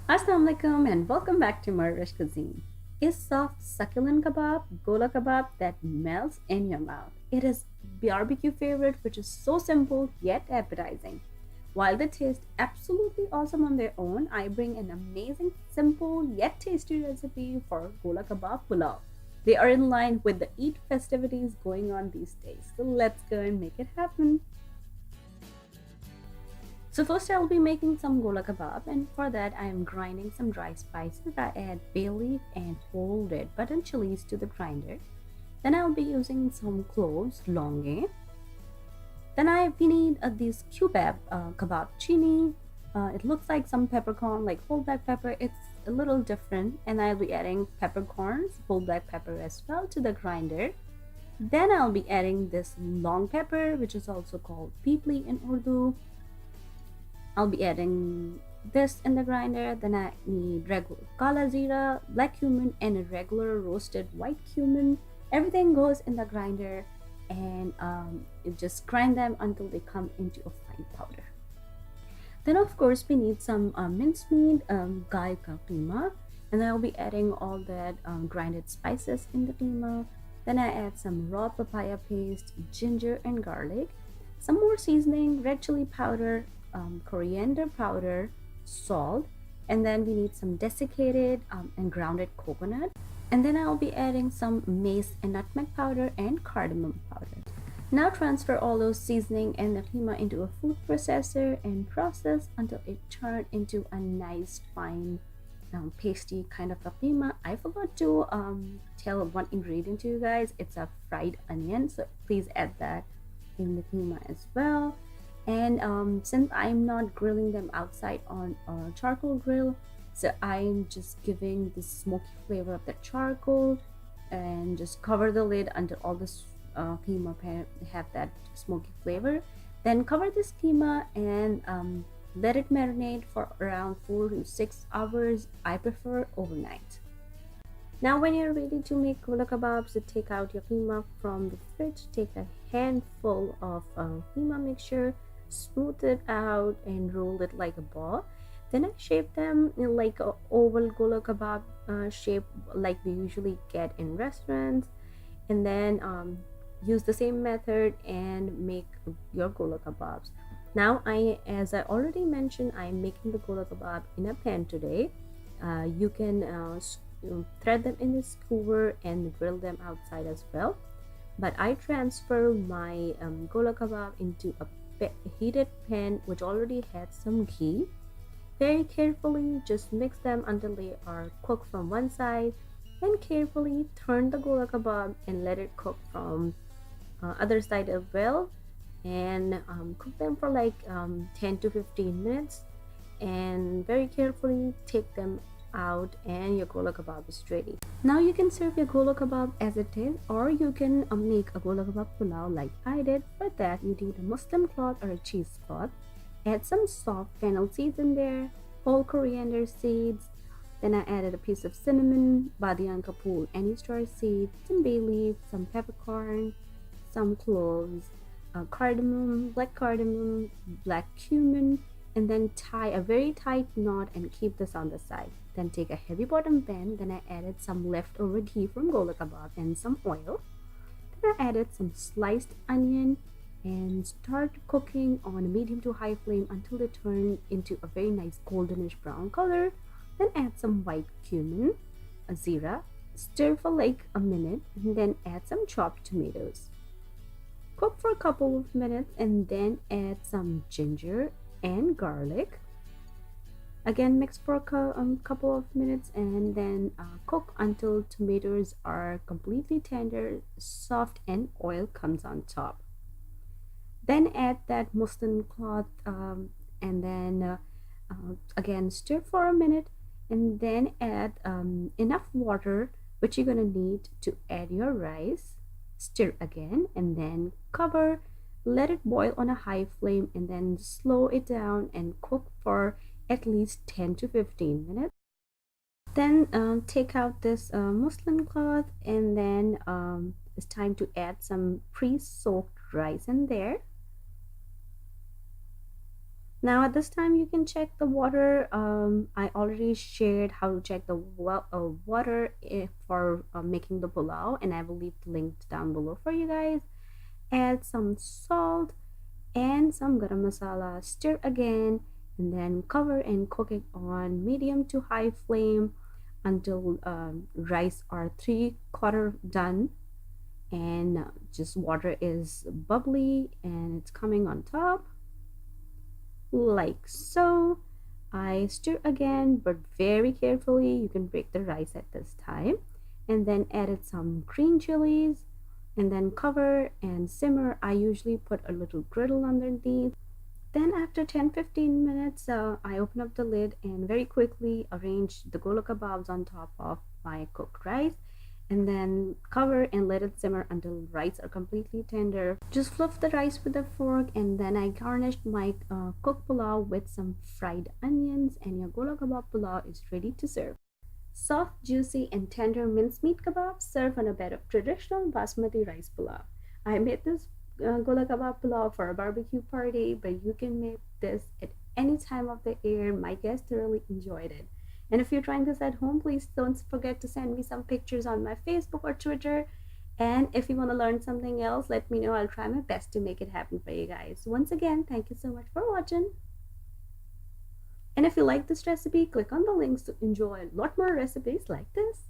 Assalamu alaikum and welcome back to morEwish cuisine. A soft succulent kebab, Gola Kabab that melts in your mouth. It is barbecue favorite which is so simple yet appetizing. While they taste absolutely awesome on their own, I bring an amazing simple yet tasty recipe for Gola Kabab Pulao. They are in line with the Eid festivities going on these days. So let's go and make it happen. So first I'll be making some gola kebab, and for that I am grinding some dry spices. I add bay leaf and whole red button chilies to the grinder. Then I'll be using some cloves, longe. Then we need this kebab kebab chini. It looks like some peppercorn, like whole black pepper. It's a little different, and I'll be adding peppercorns, whole black pepper as well to the grinder. Then I'll be adding this long pepper, which is also called peepli in Urdu. I'll be adding this in the grinder. Then I need regular kala zira, black cumin, and a regular roasted white cumin. Everything goes in the grinder, and you just grind them until they come into a fine powder. Then of course we need some mincemeat, gai ka keema, and then I'll be adding all that grinded spices in the keema. Then I add some raw papaya paste, ginger and garlic, some more seasoning, red chili powder, coriander powder, salt, and then we need some desiccated and grounded coconut. And then I'll be adding some mace and nutmeg powder and cardamom powder. Now transfer all those seasoning and the keema into a food processor and process until it turns into a nice fine pasty kind of a keema. I forgot to tell one ingredient to you guys. It's a fried onion, so please add that in the keema as well. And since I'm not grilling them outside on a charcoal grill, so I'm just giving the smoky flavor of the charcoal and just cover the lid until all this keema have that smoky flavor. Then cover this keema and let it marinate for around 4 to 6 hours. I prefer overnight. Now when you're ready to make gola kebabs, you take out your keema from the fridge, take a handful of keema mixture, smooth it out and roll it like a ball. Then I shape them in like a oval gola kebab shape like we usually get in restaurants, and then use the same method and make your gola kebabs. Now as I already mentioned, I'm making the gola kebab in a pan today. You can thread them in the skewer and grill them outside as well, but I transfer my gola kebab into a heated pan which already had some ghee. Very carefully just mix them until they are cooked from one side, then carefully turn the gola kebab and let it cook from other side as well, and cook them for like 10 to 15 minutes, and very carefully take them out and your gola kebab is ready. Now you can serve your gola kebab as it is, or you can make a gola kebab pulao like I did. For that you need a Muslim cloth or a cheesecloth. Add some soft fennel seeds in there, whole coriander seeds. Then I added a piece of cinnamon, badiyan kapur, any star seed, some bay leaf, some peppercorn, some cloves, cardamom, black cumin, and then tie a very tight knot and keep this on the side. Then take a heavy bottom pan. Then I added some leftover ghee from gola kebab and some oil. Then I added some sliced onion and start cooking on a medium to high flame until they turn into a very nice goldenish brown color. Then add some white cumin, a zira, stir for like a minute, and then add some chopped tomatoes. Cook for a couple of minutes and then add some ginger and garlic. Again, mix for a couple of minutes and then cook until tomatoes are completely tender, soft, and oil comes on top. Then add that muslin cloth and then again stir for a minute, and then add enough water which you're gonna need to add your rice. Stir again and then cover, let it boil on a high flame, and then slow it down and cook for at least 10 to 15 minutes. Then take out this muslin cloth, and then it's time to add some pre-soaked rice in there. Now at this time you can check the water. I already shared how to check the water for making the pulao, and I will leave the link down below for you guys. Add some salt and some garam masala, stir again, and then cover and cook it on medium to high flame until rice are 3/4 done, and just water is bubbly and it's coming on top like so. I stir again, but very carefully. You can break the rice at this time, and then added some green chilies, and then cover and simmer. I usually put a little griddle underneath. Then after 10-15 minutes, I open up the lid and very quickly arrange the gola kebabs on top of my cooked rice, and then cover and let it simmer until rice are completely tender. Just fluff the rice with a fork, and then I garnished my cooked pulao with some fried onions, and your gola kebab pulao is ready to serve. Soft, juicy, and tender mincemeat kebabs served on a bed of traditional basmati rice pulao. I made this Gola Kabab Pulao for a barbecue party, but you can make this at any time of the year. My guests thoroughly enjoyed it. And if you're trying this at home, please don't forget to send me some pictures on my Facebook or Twitter. And if you want to learn something else, let me know. I'll try my best to make it happen for you guys. Once again, thank you so much for watching. And if you like this recipe, click on the links to enjoy a lot more recipes like this.